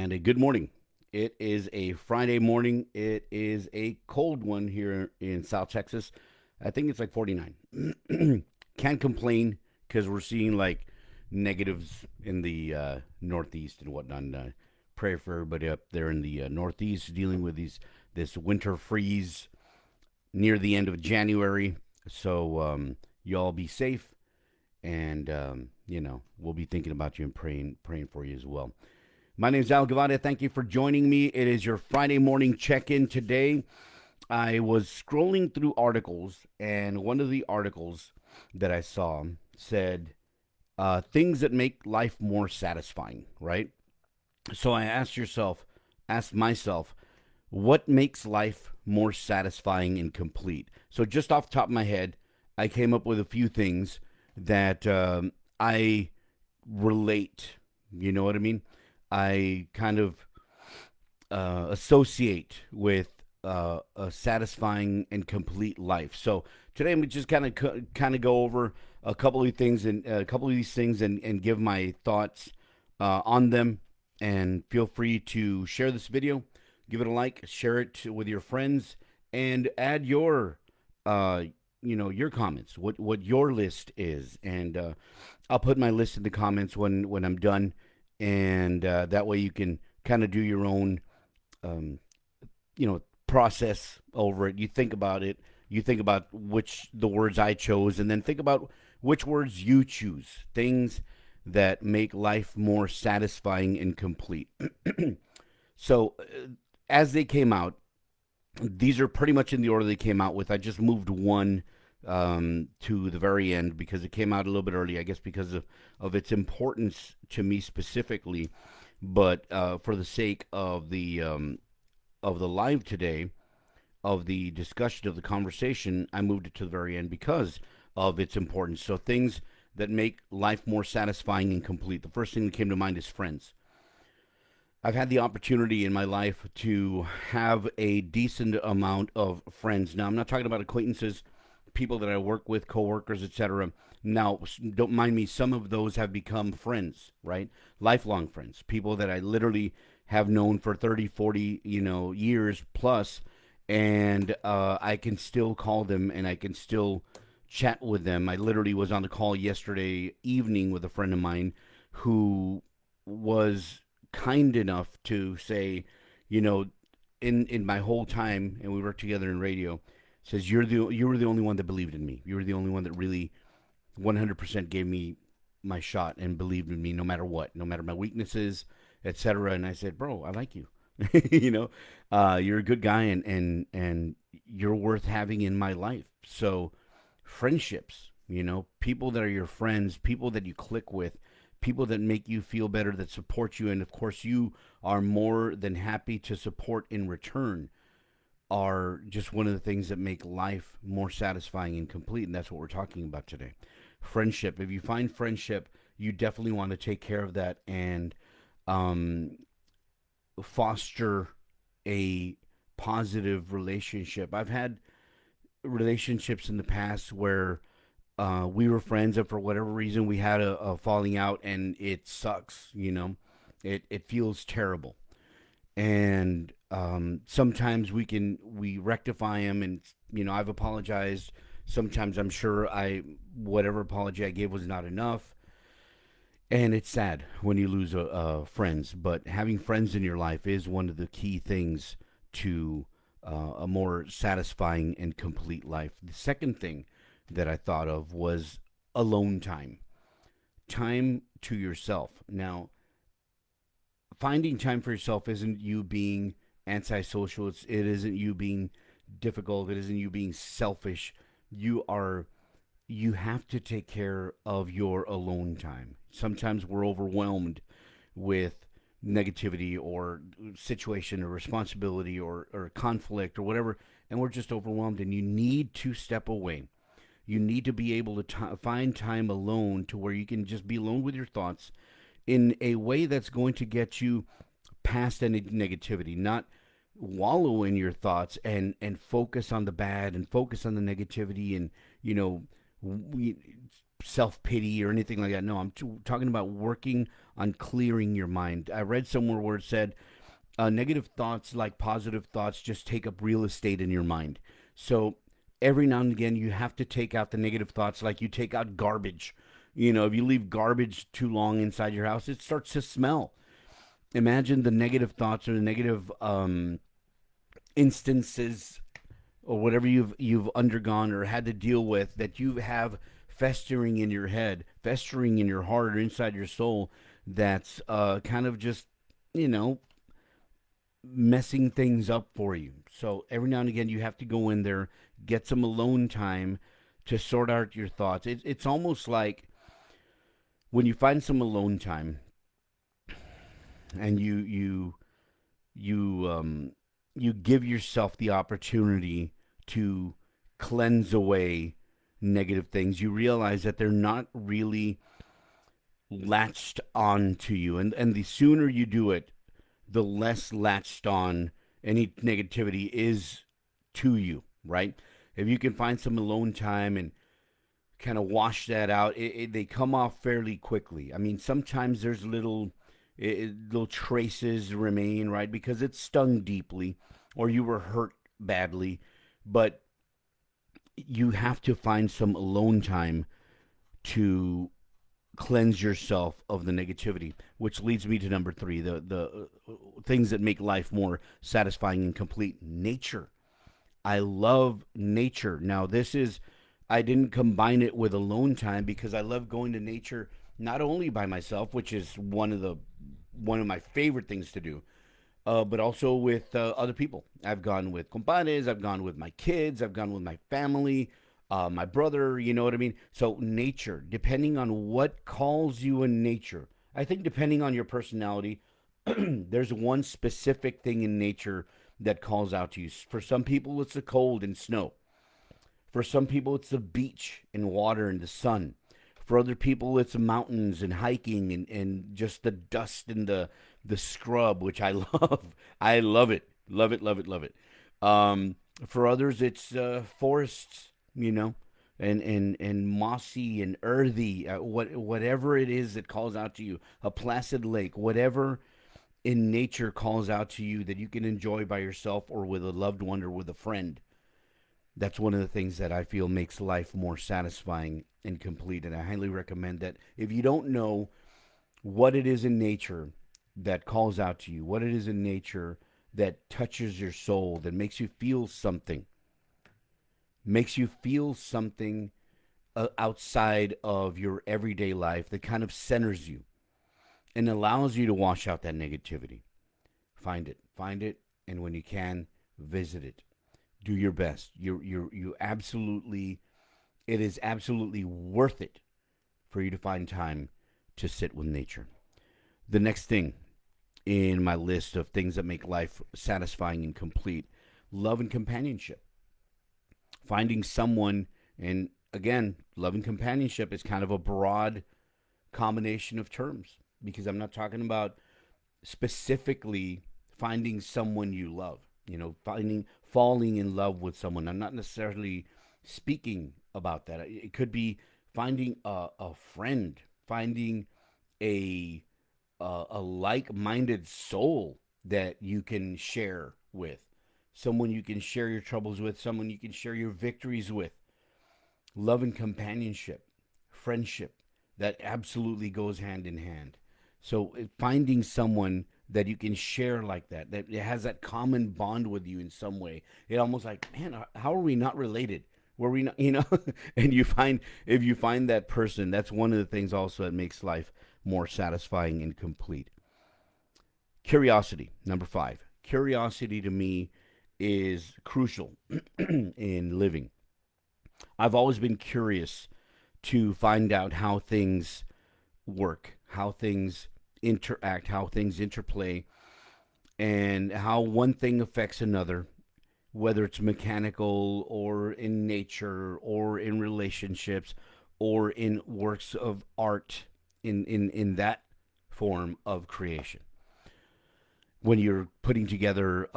and a good morning. It is a Friday morning. It is a cold one here in South Texas. I think it's like 49. Can't complain because we're seeing like negatives in the Northeast and whatnot. And, pray for everybody up there in the Northeast dealing with this winter freeze near the end of January. So y'all be safe, and we'll be thinking about you and praying for you as well. My name is Al Gavada. Thank you for joining me. It is your Friday morning check-in today. I was scrolling through articles, and one of the articles that I saw said things that make life more satisfying. Right. So I asked myself, what makes life more satisfying and complete? So just off the top of my head, I came up with a few things that I relate. You know what I mean? I kind of associate with a satisfying and complete life. So today I'm just kind of go over a couple of things and a couple of these things and give my thoughts on them. And feel free to share this video, give it a like, share it with your friends, and add your your comments, what your list is, and I'll put my list in the comments when I'm done, and that way you can kind of do your own process over it. You think about it. You think about which the words I chose, and then think about which words you choose. Things that make life more satisfying and complete. So, as they came out, these are pretty much in the order they came out with. I just moved one to the very end because it came out a little bit early, I guess, because of its importance to me specifically. But for the sake of the live today, of the discussion of the conversation, I moved it to the very end because of its importance. So things that make life more satisfying and complete. The first thing that came to mind is friends. I've had the opportunity in my life to have a decent amount of friends. Now, I'm not talking about acquaintances, people that I work with, coworkers, etc. Now, don't mind me, some of those have become friends, right? Lifelong friends, people that I literally have known for 30, 40, years plus, and I can still call them and I can still chat with them. I literally was on the call yesterday evening with a friend of mine who was kind enough to say, in my whole time, and we worked together in radio, says you were the only one that believed in me. You were the only one that really 100% gave me my shot and believed in me, no matter what, no matter my weaknesses, etc. And I said, bro, I like you. You're a good guy, and you're worth having in my life. So friendships, people that are your friends, people that you click with, people that make you feel better, that support you, and of course you are more than happy to support in return, are just one of the things that make life more satisfying and complete. And that's what we're talking about today. Friendship. If you find friendship, you definitely want to take care of that and foster a positive relationship. I've had relationships in the past where we were friends, and for whatever reason, we had a falling out, and it sucks. It feels terrible, and sometimes we rectify them, and I've apologized. Sometimes I'm sure whatever apology I gave was not enough, and it's sad when you lose friends. But having friends in your life is one of the key things to a more satisfying and complete life. The second thing that I thought of was alone time, time to yourself. Now, finding time for yourself isn't you being antisocial. It isn't you being difficult. It isn't you being selfish. You have to take care of your alone time. Sometimes we're overwhelmed with negativity or situation or responsibility or conflict or whatever, and we're just overwhelmed, and you need to step away. You need to be able to find time alone to where you can just be alone with your thoughts in a way that's going to get you past any negativity, not wallow in your thoughts and focus on the bad and focus on the negativity and you know self pity or anything like that. No, I'm talking about working on clearing your mind. I read somewhere where it said negative thoughts, like positive thoughts, just take up real estate in your mind. So every now and again, you have to take out the negative thoughts, like you take out garbage. If you leave garbage too long inside your house, it starts to smell. Imagine the negative thoughts or the negative instances or whatever you've undergone or had to deal with that you have festering in your head, festering in your heart or inside your soul. That's kind of just you know messing things up for you. So every now and again, you have to go in there, get some alone time to sort out your thoughts. It's almost like when you find some alone time and you give yourself the opportunity to cleanse away negative things. You realize that they're not really latched on to you, and the sooner you do it, the less latched on any negativity is to you, right? If you can find some alone time and kind of wash that out, they come off fairly quickly. I mean, sometimes there's little traces remain, right? Because it stung deeply or you were hurt badly, but you have to find some alone time to cleanse yourself of the negativity, which leads me to number three, the things that make life more satisfying and complete. Nature. I love nature. Now, I didn't combine it with alone time because I love going to nature not only by myself, which is one of my favorite things to do, but also with other people. I've gone with compadres, I've gone with my kids, I've gone with my family, my brother, you know what I mean? So, nature, depending on what calls you in nature, I think depending on your personality, there's one specific thing in nature that calls out to you. For some people, it's the cold and snow. For some people, it's the beach and water and the sun. For other people, it's mountains and hiking and just the dust and the scrub, which I love. I love it. Love it, love it, love it. For others, it's forests, and mossy and earthy, whatever it is that calls out to you, a placid lake, whatever in nature calls out to you that you can enjoy by yourself or with a loved one or with a friend. That's one of the things that I feel makes life more satisfying and complete. And I highly recommend that if you don't know what it is in nature that calls out to you, what it is in nature that touches your soul, that makes you feel something outside of your everyday life, that kind of centers you and allows you to wash out that negativity. Find it, and when you can, visit it. Do your best. You absolutely, it is absolutely worth it for you to find time to sit with nature. The next thing in my list of things that make life satisfying and complete, love and companionship. Finding someone, and again, love and companionship is kind of a broad combination of terms because I'm not talking about specifically finding someone you love, falling in love with someone. I'm not necessarily speaking about that. It could be finding a friend, finding a a like-minded soul that you can share with, someone you can share your troubles with, someone you can share your victories with. Love and companionship, friendship, that absolutely goes hand in hand. So finding someone that you can share like that has that common bond with you in some way. It almost like, man, how are we not related? Were we not, and if you find that person, that's one of the things also that makes life more satisfying and complete. Curiosity, number five. Curiosity to me is crucial in living. I've always been curious to find out how things work, how things interact, how things interplay, and how one thing affects another, whether it's mechanical or in nature or in relationships or in works of art in that form of creation. When you're putting together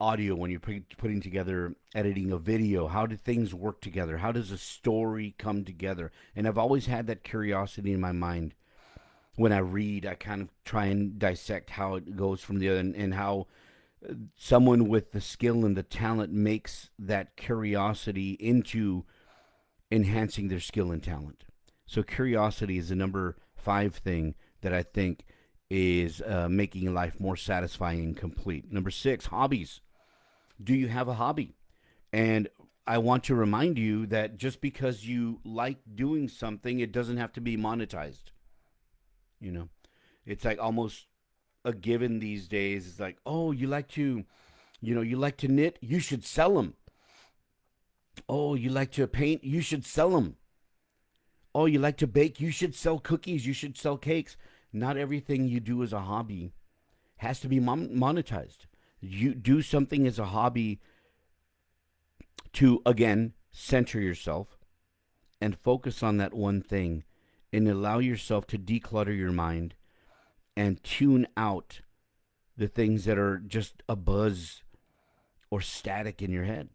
audio, when you're putting together editing a video, how do things work together? How does a story come together? And I've always had that curiosity in my mind when I read, I kind of try and dissect how it goes from the other, and how someone with the skill and the talent makes that curiosity into enhancing their skill and talent. So curiosity is the number five thing that I think is making life more satisfying and complete. Number six, hobbies. Do you have a hobby? And I want to remind you that just because you like doing something, it doesn't have to be monetized. You know, it's like almost a given these days. It's like, oh, you like to knit, you should sell them. Oh, you like to paint, you should sell them. Oh, you like to bake, you should sell cookies, you should sell cakes. Not everything you do as a hobby has to be monetized. You do something as a hobby to, again, center yourself and focus on that one thing, and allow yourself to declutter your mind and tune out the things that are just a buzz or static in your head.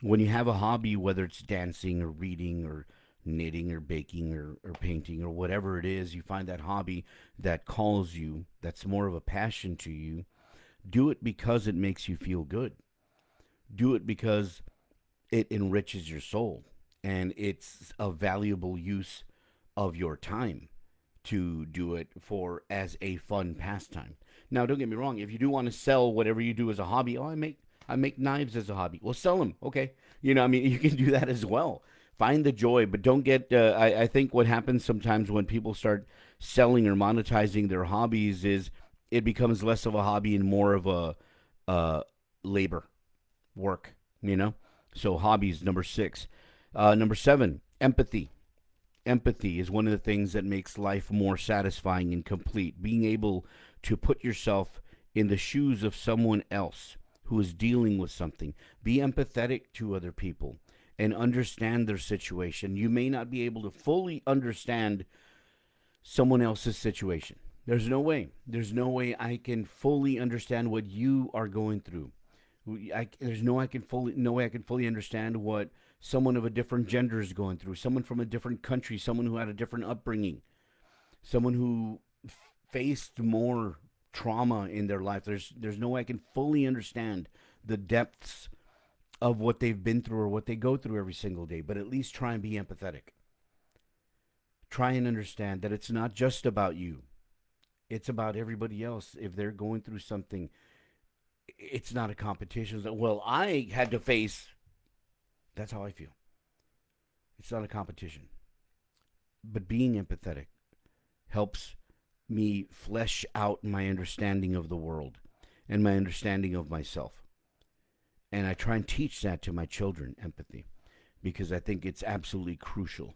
When you have a hobby, whether it's dancing or reading or knitting or baking or painting or whatever it is, you find that hobby that calls you, that's more of a passion to you, do it because it makes you feel good. Do it because it enriches your soul, and it's a valuable use of your time to do it for as a fun pastime. Now, don't get me wrong. If you do want to sell whatever you do as a hobby, oh, I make knives as a hobby. Well, sell them, okay? I mean, you can do that as well. Find the joy, but don't get. I think what happens sometimes when people start selling or monetizing their hobbies is it becomes less of a hobby and more of a labor work. So hobbies number six. Number seven, empathy. Empathy is one of the things that makes life more satisfying and complete. Being able to put yourself in the shoes of someone else who is dealing with something. Be empathetic to other people and understand their situation. You may not be able to fully understand someone else's situation. There's no way. There's no way I can fully understand what you are going through. There's no way I can fully understand what someone of a different gender is going through, someone from a different country, someone who had a different upbringing, someone who faced more trauma in their life. There's no way I can fully understand the depths of what they've been through or what they go through every single day, but at least try and be empathetic. Try and understand that it's not just about you. It's about everybody else. If they're going through something, it's not a competition. It's like, well, I had to face. That's how I feel. It's not a competition. But being empathetic helps me flesh out my understanding of the world and my understanding of myself. And I try and teach that to my children, empathy, because I think it's absolutely crucial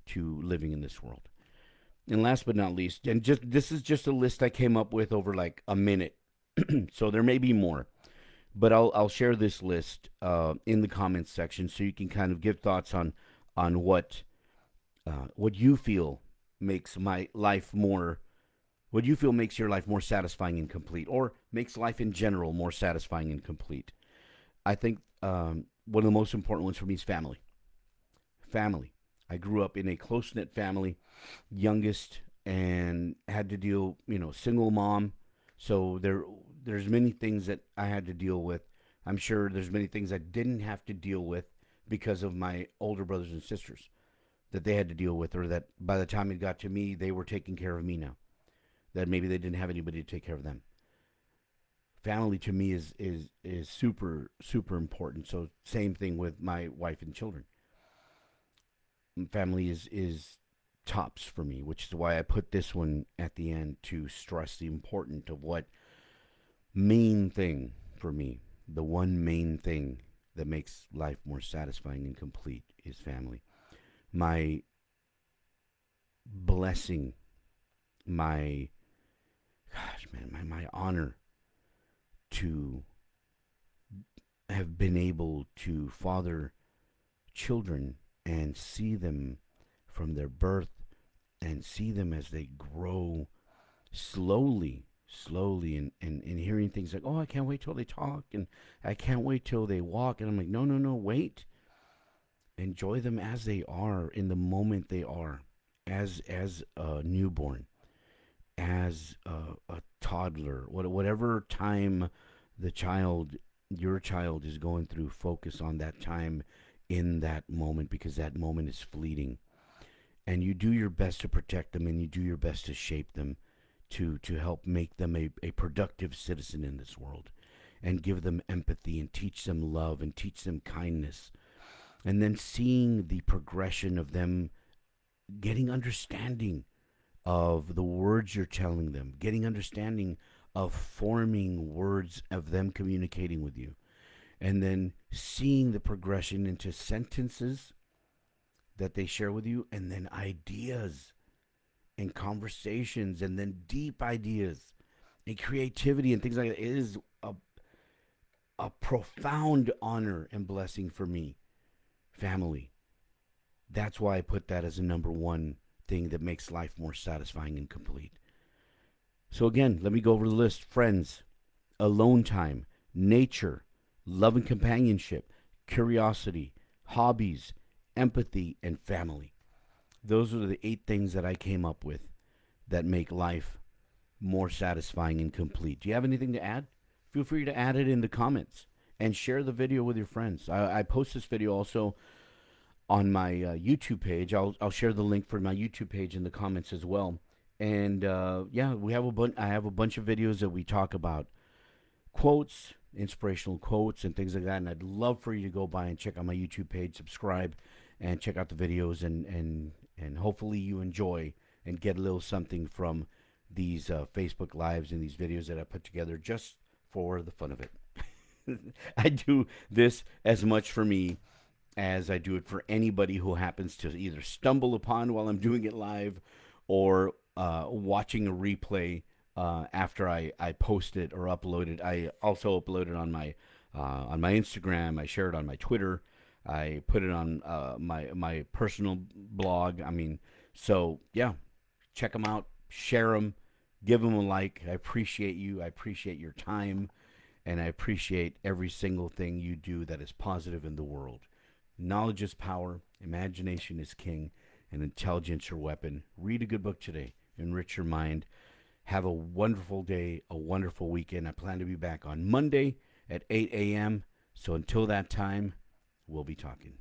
to living in this world. And last but not least, and just this is just a list I came up with over like a minute, so there may be more, but I'll share this list in the comments section so you can kind of give thoughts on what you feel makes my life more what you feel makes your life more satisfying and complete, or makes life in general more satisfying and complete. I think one of the most important ones for me is family. Family. I grew up in a close knit family, youngest, and had to deal, single mom. So there's many things that I had to deal with. I'm sure there's many things I didn't have to deal with because of my older brothers and sisters that they had to deal with, or that by the time it got to me, they were taking care of me now. That maybe they didn't have anybody to take care of them. Family to me is super super important. So same thing with my wife and children. Family is tops for me, which is why I put this one at the end to stress the importance of what main thing for me, the one main thing that makes life more satisfying and complete is family. My blessing, my gosh, man, my honor to have been able to father children and see them from their birth and see them as they grow slowly, and hearing things like, oh, I can't wait till they talk, and I can't wait till they walk. And I'm like, no, no, no, wait. Enjoy them as they are, in the moment they are, as a newborn. as a toddler, whatever time the child, your child, is going through, focus on that time in that moment, because that moment is fleeting. And you do your best to protect them, and you do your best to shape them to help make them a productive citizen in this world, and give them empathy and teach them love and teach them kindness. And then seeing the progression of them getting understanding of the words you're telling them, getting understanding of forming words of them communicating with you, and then seeing the progression into sentences that they share with you, and then ideas and conversations, and then deep ideas and creativity and things like that. It is a profound honor and blessing for me, family. That's why I put that as a number one thing that makes life more satisfying and complete. So, again, let me go over the list: friends, alone time, nature, love and companionship, curiosity, hobbies, empathy, and family. Those are the 8 things that I came up with that make life more satisfying and complete. Do you have anything to add? Feel free to add it in the comments and share the video with your friends. I post this video also on my YouTube page. I'll share the link for my YouTube page in the comments as well. And yeah, we have I have a bunch of videos that we talk about quotes, inspirational quotes, and things like that. And I'd love for you to go by and check out my YouTube page, subscribe, and check out the videos, and hopefully you enjoy and get a little something from these Facebook lives and these videos that I put together just for the fun of it. I do this as much for me as I do it for anybody who happens to either stumble upon while I'm doing it live, or watching a replay after I post it or upload it. I also upload it on my Instagram. I share it on my Twitter. I put it on my personal blog. I mean, so yeah, check them out, share them, give them a like. I appreciate you. I appreciate your time, and I appreciate every single thing you do that is positive in the world. Knowledge is power, imagination is king, and intelligence your weapon. Read a good book today. Enrich your mind. Have a wonderful day, a wonderful weekend. I plan to be back on Monday at 8 a.m. So until that time, we'll be talking.